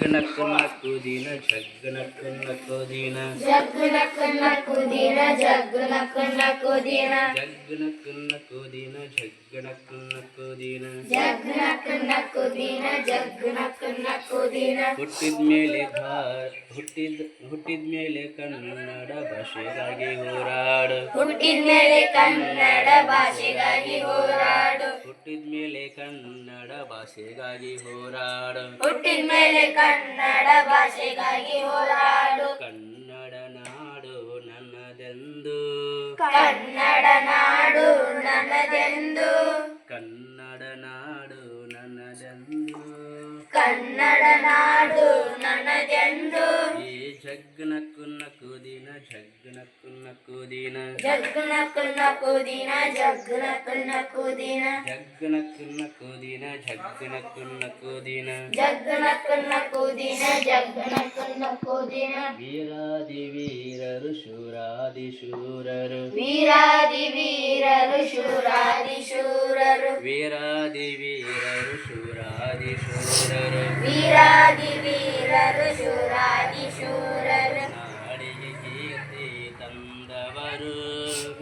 ನಕ್ಕು ನಕ್ಕು ದಿನ ಜಗ್ಗು ನಕ್ಕು ನಕ್ಕು ದಿನ ಜಗ್ಗು ನಕ್ಕು ನಕ್ಕು ದಿನ ಜಗ್ಗು ನಕ್ಕು ನಕ್ಕು ದಿನ ಜಗ್ಗು ನಕ್ಕು ನಕ್ಕು ದಿನ ಜಗ್ಗು ನಕ್ಕು ನಕ್ಕು ದಿನ ಜಗ್ಗು ನಕ್ಕು ನಕ್ಕು ದಿನ ಜಗ್ಗು ನಕ್ಕು ನಕ್ಕು ದಿನ ಹುಟ್ಟಿದ್ಮೇಲೆ ಕನ್ನಡ ಭಾಷೆಗಾಗಿ ಹೋರಾಡು ಹುಟ್ಟಿದ್ಮೇಲೆ ಕನ್ನಡ ಭಾಷೆಗಾಗಿ ಹೋರಾಡು ಹುಟ್ಟಿದ್ಮೇಲೆ ಕನ್ನಡ ಭಾಷೆಗಾಗಿ ಹೋರಾಡು ಹುಟ್ಟಿದ್ಮೇಲೆ ಕನ್ನಡ ಭಾಷೆಗಾಗಿ ಹೋರಾಡು ಕನ್ನಡ ನಾಡು ನನ್ನದೆಂದು ಕನ್ನಡ ನಾಡು ನನ್ನದೆಂದು ಕನ್ನಡ ನಾಡು ನನ್ನದೆಂದು ಕನ್ನಡ ನಾಡು ನನ್ನದೆಂದು ಈ ಜಗ್ಗು ನಕ್ಕು ನಕ್ಕು ದಿನ ಜಗ್ಗು ನಕ್ಕು ನಕ್ಕು ದಿನ ಜಗ್ಗು ನಕ್ಕು ನಕ್ಕು ದಿನ ಜಗ್ಗು ನಕ್ಕು ನಕ್ಕು ದಿನ ಜಗ್ಗು ನಕ್ಕು ನಕ್ಕು ದಿನ ಜಗ್ಗು ನಕ್ಕು ನಕ್ಕು ದಿನ ಜಗ್ಗು ನಕ್ಕು ನಕ್ಕು ದಿನ ಜಗ್ಗು ನಕ್ಕು ನಕ್ಕು ದಿನ ವೀರಾದಿ ವೀರರು ಶೂರಾದಿ ಶೂರರು ವೀರಾದಿ ವೀರರು ಶೂರಾದಿ ಶೂರರು ವೀರಾದಿ ವೀರರು ಶೂರಾದಿ ಶೂರರು ವೀರಾದಿ ವೀರರು ಶೂರಾದಿ ಶೂರರು ನಾಡಿಗೆ ಕೀರ್ತಿ ತಂದವರು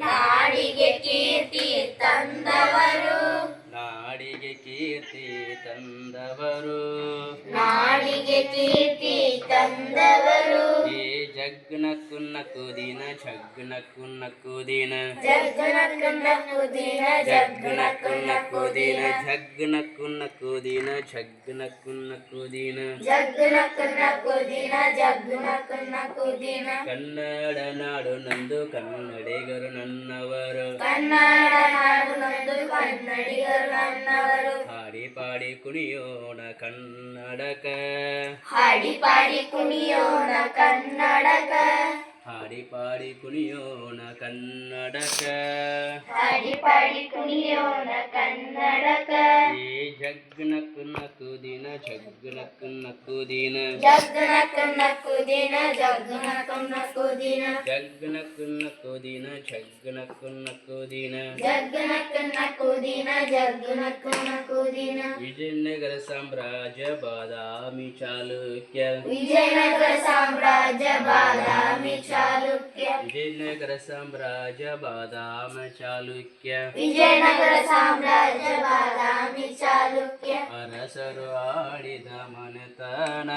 ನಾಡಿಗೆ ಕೀರ್ತಿ ತಂದವರು ನಾಡಿಗೆ ಕೀರ್ತಿ ತಂದವರು ನಾಡಿಗೆ ಕೀರ್ತಿ ತಂದವರು ಈ ಜಗ್ಗು ನಕ್ಕು ನಕ್ಕು ದಿನ ಜಗ್ಗು ನಕ್ಕು ನಕ್ಕು ದಿನ ಜಗ್ಗು ನಕ್ಕು ನಕ್ಕು ದಿನ ಜಗ್ಗು ನಕ್ಕು ನಕ್ಕು ದಿನ ಜಗ್ಗು ನಕ್ಕು ನಕ್ಕು ದಿನ ಜಗ್ಗು ನಕ್ಕು ನಕ್ಕು ದಿನ ಜಗ್ಗು ನಕ್ಕು ನಕ್ಕು ದಿನ ಜಗ್ಗು ನಕ್ಕು ನಕ್ಕು ದಿನ ಕನ್ನಡ ನಾಡು ನಂದು ಕನ್ನಡಿಗರು ನನ್ನವರು ಕನ್ನಡ ನಾಡು ನಂದು ಕನ್ನಡಿಗರು ನನ್ನವರು ಹಾಡಿ ಪಾಡಿ ಕುಣಿಯೋಣ ಕನ್ನಡಕ ಹಾಡಿ ಪಾಡಿ ಕುಣಿಯೋಣ ಕನ್ನಡಕ ಹಾಡಿ ಪಾಡಿ ಕುಣಿಯೋಣ ಕನ್ನಡಕ ಹಾಡಿ ಪಾಡಿ ಕುಣಿಯೋಣ ಕನ್ನಡಕ ಈ ಜಗ್ಗು ನಕ್ಕು ನಕ್ಕು ದಿನ ಜಗ್ಗು ನಕ್ಕು ನಕ್ಕು ದಿನ ಜಗ್ಗು ನಕ್ಕು ನಕ್ಕು ದಿನ ಜಗ್ಗು ನಕ್ಕು ನಕ್ಕು ದಿನ ಜಗ್ಗು ನಕ್ಕು ನಕ್ಕು ದಿನ ಜಗ್ಗು ನಕ್ಕು ನಕ್ಕು ದಿನ ಜಗ್ಗು ನಕ್ಕು ನಕ್ಕು ದಿನ ಜಗ್ಗು ನಕ್ಕು ನಕ್ಕು ದಿನ ವಿಜಯನಗರ ಸಾಮ್ರಾಜ್ಯ ಬಾದಾಮಿ ಚಾಲುಕ್ಯ ವಿಜಯನಗರ ಸಾಮ್ರಾಜ್ಯ ಬಾದಾಮಿ ಚಾಲುಕ್ಯ ವಿಜಯನಗರ ಸಾಮ್ರಾಜ್ಯ ಬಾದಾಮಿ ಚಾಲುಕ್ಯ ವಿಜಯನಗರ ಸಾಮ್ರಾಜ್ಯ ಬಾದಾಮಿ ಚಾಲುಕ್ಯ ಅರಸರು ಆಡಿದ ಮನೆತನ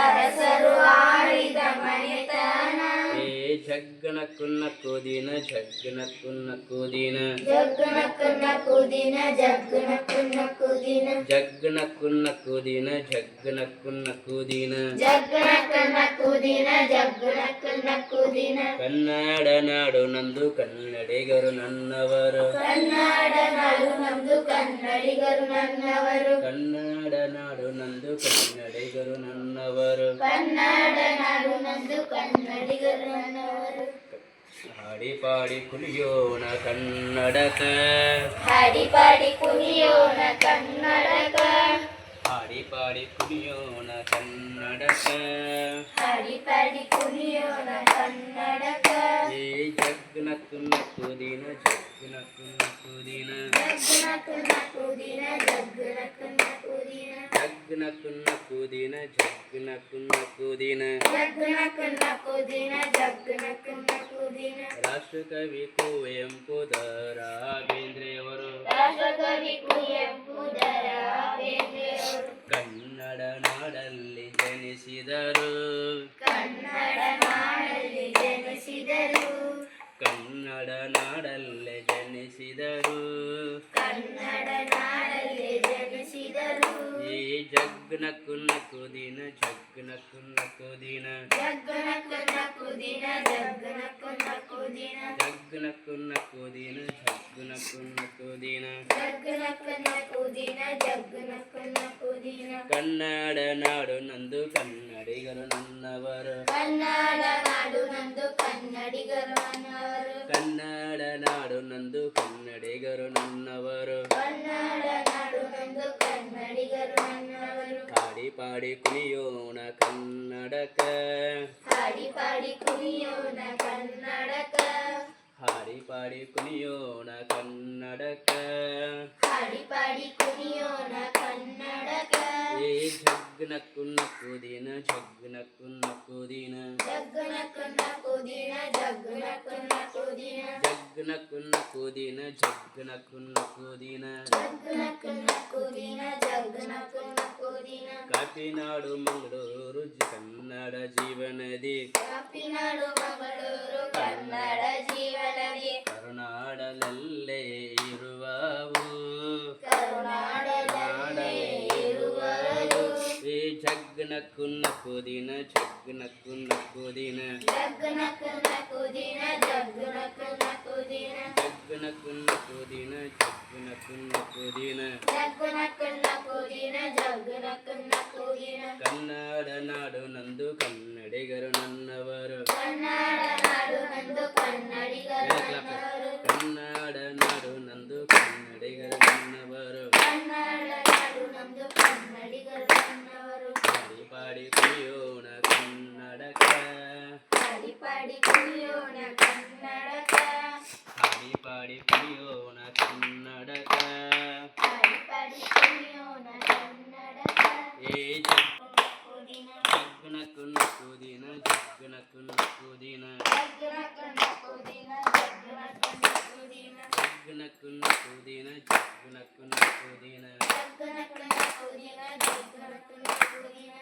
ಅರಸರು ಆಳಿದ ಮನೆತನ ಈ ಜಗ್ಗು ನಕ್ಕು ನಕ್ಕು ದಿನ ಜಗ್ಗು ನಕ್ಕು ನಕ್ಕು ದಿನ ಜಗ್ಗು ನಕ್ಕು ನಕ್ಕು ದಿನ ಜಗ್ಗು ನಕ್ಕು ನಕ್ಕು ದಿನ ಜಗ್ಗು ನಕ್ಕು ನಕ್ಕು ದಿನ ಜಗ್ಗು ನಕ್ಕು ನಕ್ಕು ದಿನ ಜಗ್ಗು ನಕ್ಕು ನಕ್ಕು ದಿನ ಜಗ್ಗು ನಕ್ಕು ನಕ್ಕು ದಿನ ಕನ್ನಡ ನಾಡು ನಂದು ಕನ್ನಡಿಗರು ನನ್ನವರು ಕನ್ನಡ ನಾಡು ನಮ್ದು ಕನ್ನಡಿಗರು ನನ್ನವರು ಕನ್ನಡ ನಾಡು ನಂದು ಕನ್ನಡಿಗರು ನನ್ನವರು ಕನ್ನಡ ನಾಡು ನಮ್ದು ಕನ್ನಡಿಗರು ನನ್ನವರು ಹಾಡಿ ಪಾಡಿ ಕುಣಿಯೋಣ ಕನ್ನಡಕ ಹಾಡಿ ಪಾಡಿ ಕುಣಿಯೋಣ ಕನ್ನಡಕ ಹಾಡಿ ಪಾಡಿ ಕುಣಿಯೋಣ ಕನ್ನಡಕ ಹಾಡಿ ಪಾಡಿ ಕುಣಿಯೋಣ ಕನ್ನಡಕ ಈ ಜಗ್ಗು ನಕ್ಕು ನಕ್ಕು ದಿನ ಜಗ್ಗು ನಕ್ಕು ನಕ್ಕು ದಿನ ಜಗ್ಗು ನಕ್ಕು ನಕ್ಕು ದಿನ ಜಗ್ಗು ನಕ್ಕು ನಕ್ಕು ದಿನ ಜಗ್ಗು ನಕ್ಕು ನಕ್ಕು ದಿನ ಜಗ್ಗು ನಕ್ಕು ನಕ್ಕು ದಿನ ಜಗ್ಗು ನಕ್ಕು ನಕ್ಕು ದಿನ ಜಗ್ಗು ನಕ್ಕು ನಕ್ಕು ದಿನ ರಾಷ್ಟ್ರಕವಿ ಕುವೆಂಪು ದ.ರಾ. ಬೇಂದ್ರೆಯವರು ರಾಷ್ಟ್ರಕವಿ ಕುವೆಂಪು ದ.ರಾ. ಬೇಂದ್ರೆಯವರು ಕನ್ನಡ ನಾಡಲ್ಲಿ ಜನಿಸಿದರು ಕನ್ನಡ ನಾಡಲ್ಲಿ ಜನಿಸಿದರು ಕನ್ನಡ ನಾಡಲ್ಲೇ ಜನಿಸಿದರು ಕನ್ನಡ ನಾಡಲ್ಲಿ ಜನಿಸಿದರು ಈ ಜಗ್ಗು ನಕ್ಕು ನಕ್ಕು ದಿನ ಜಗ್ಗು ನಕ್ಕು ನಕ್ಕು ದಿನ ಜಗ್ಗು ನಕ್ಕು ನಕ್ಕು ದಿನ ಜಗ್ಗು ನಕ್ಕು ನಕ್ಕು ದಿನ ಜಗ್ಗು ನಕ್ಕು ನಕ್ಕು ದಿನ ಜಗ್ಗು ನಕ್ಕು ನಕ್ಕು ದಿನ ಜಗ್ಗು ನಕ್ಕು ನಕ್ಕು ದಿನ ಜಗ್ಗು ನಕ್ಕು ನಕ್ಕು ದಿನ ಕನ್ನಡ ನಾಡು ನಂದು ಕನ್ನಡಿಗರು ನನ್ನವರು ಕನ್ನಡ ನಾಡು ನಂದು ಕನ್ನಡಿಗರು ನನ್ನವರು ಕನ್ನಡ ನಾಡು ನಂದು ಕನ್ನಡಿಗರು ನನ್ನವರು ಕನ್ನಡ ನಾಡು ನಂದು ಕನ್ನಡಿಗರು ನನ್ನವರು ಹಾಡಿ ಪಾಡಿ ಕುಣಿಯೋಣ ಕನ್ನಡಕ ಹಾಡಿ ಪಾಡಿ ಕುಣಿಯೋಣ ಕನ್ನಡಕ ಹಾಡಿ ಪಾಡಿ ಕುಣಿಯೋಣ ಕನ್ನಡಕ ಹಾಡಿ ಪಾಡಿ ಕುಣಿಯೋಣ ಕನ್ನಡಕ ಏ ಜಗ್ಗು ನಕ್ಕು ನಕ್ಕು ದಿನ ಜಗ್ಗು ನಕ್ಕು ನಕ್ಕು ದಿನ ಜಗ್ಗು ನಕ್ಕು ನಕ್ಕು ದಿನ ಜಗ್ಗು ನಕ್ಕು ನಕ್ಕು ದಿನ ಜಗ್ಗು ನಕ್ಕು ನಕ್ಕು ದಿನ ಜಗ್ಗು ನಕ್ಕು ನಕ್ಕು ದಿನ ಜಗ್ಗು ನಕ್ಕು ನಕ್ಕು ದಿನ ಜಗ್ಗು ನಕ್ಕು ನಕ್ಕು ದಿನ ಕಾಪಿನಾಡು ಮಂಗಳೂರು ಕನ್ನಡ ಜೀವನದಿ ಕಾಪಿನಾಡು ಮಂಗಳೂರು ಕನ್ನಡ ಜೀವನದಿ ಕರುನಾಡಲಲ್ಲೇ ಇರುವವು ಕರುನಾಡಲಲ್ಲೇ ಇರುವರು ಏ ಜಗ್ಗು ನಕ್ಕು ನಕ್ಕು ದಿನ ಜಗ್ಗು ನಕ್ಕು ನಕ್ಕು ದಿನ ಜಗ್ಗು ನಕ್ಕು ನಕ್ಕು ದಿನ ಜಗ್ಗು ನಕ್ಕು ನಕ್ಕು ದಿನ ಜಗ್ಗು ನಕ್ಕು ನಕ್ಕು ದಿನ ಜಗ್ಗು ನಕ್ಕು ನಕ್ಕು ದಿನ ಜಗ್ಗು ನಕ್ಕು ನಕ್ಕು ದಿನ ಜಗ್ಗು ನಕ್ಕು ನಕ್ಕು ದಿನ ಕನ್ನಡ ನಾಡು ನಂದು ಕನ್ನಡಿಗರು ನನ್ನವರು ಕನ್ನಡ ನಾಡು ನಂದು ಕನ್ನಡಿಗರು ನನ್ನವರು ಕನ್ನಡ ನಾಡು ನಂದು ಕನ್ನಡಿಗರು ನನ್ನವರು ಕನ್ನಡ ನಾಡು ನಂದು ಕನ್ನಡಿಗರು ನನ್ನವರು ಪಾಡಿ ಪಾಡಿ ಕುಣಿಯೋಣ ಕನ್ನಡಕ ಹಾಡಿ ಪಾಡಿ ಕುಣಿಯೋಣ ಕನ್ನಡಕ ಹಾಡಿ ಪಾಡಿ ಕುಣಿಯೋಣ ಕನ್ನಡಕ ಹಾಡಿ ಪಾಡಿ ಕುಣಿಯೋಣ ಕನ್ನಡಕ ಏ ಜಗ್ಗು ನಕ್ಕು ನಕ್ಕು ದಿನ ಜಗ್ಗು ನಕ್ಕು ನಕ್ಕು ದಿನ ಜಗ್ಗು ನಕ್ಕು ನಕ್ಕು ದಿನ ಜಗ್ಗು ನಕ್ಕು ನಕ್ಕು ದಿನ ಜಗ್ಗು ನಕ್ಕು ನಕ್ಕು ದಿನ ಜಗ್ಗು ನಕ್ಕು ನಕ್ಕು ದಿನ ಜಗ್ಗು ನಕ್ಕು ನಕ್ಕು ದಿನ ಜಗ್ಗು ನಕ್ಕು ನಕ್ಕು ದಿನ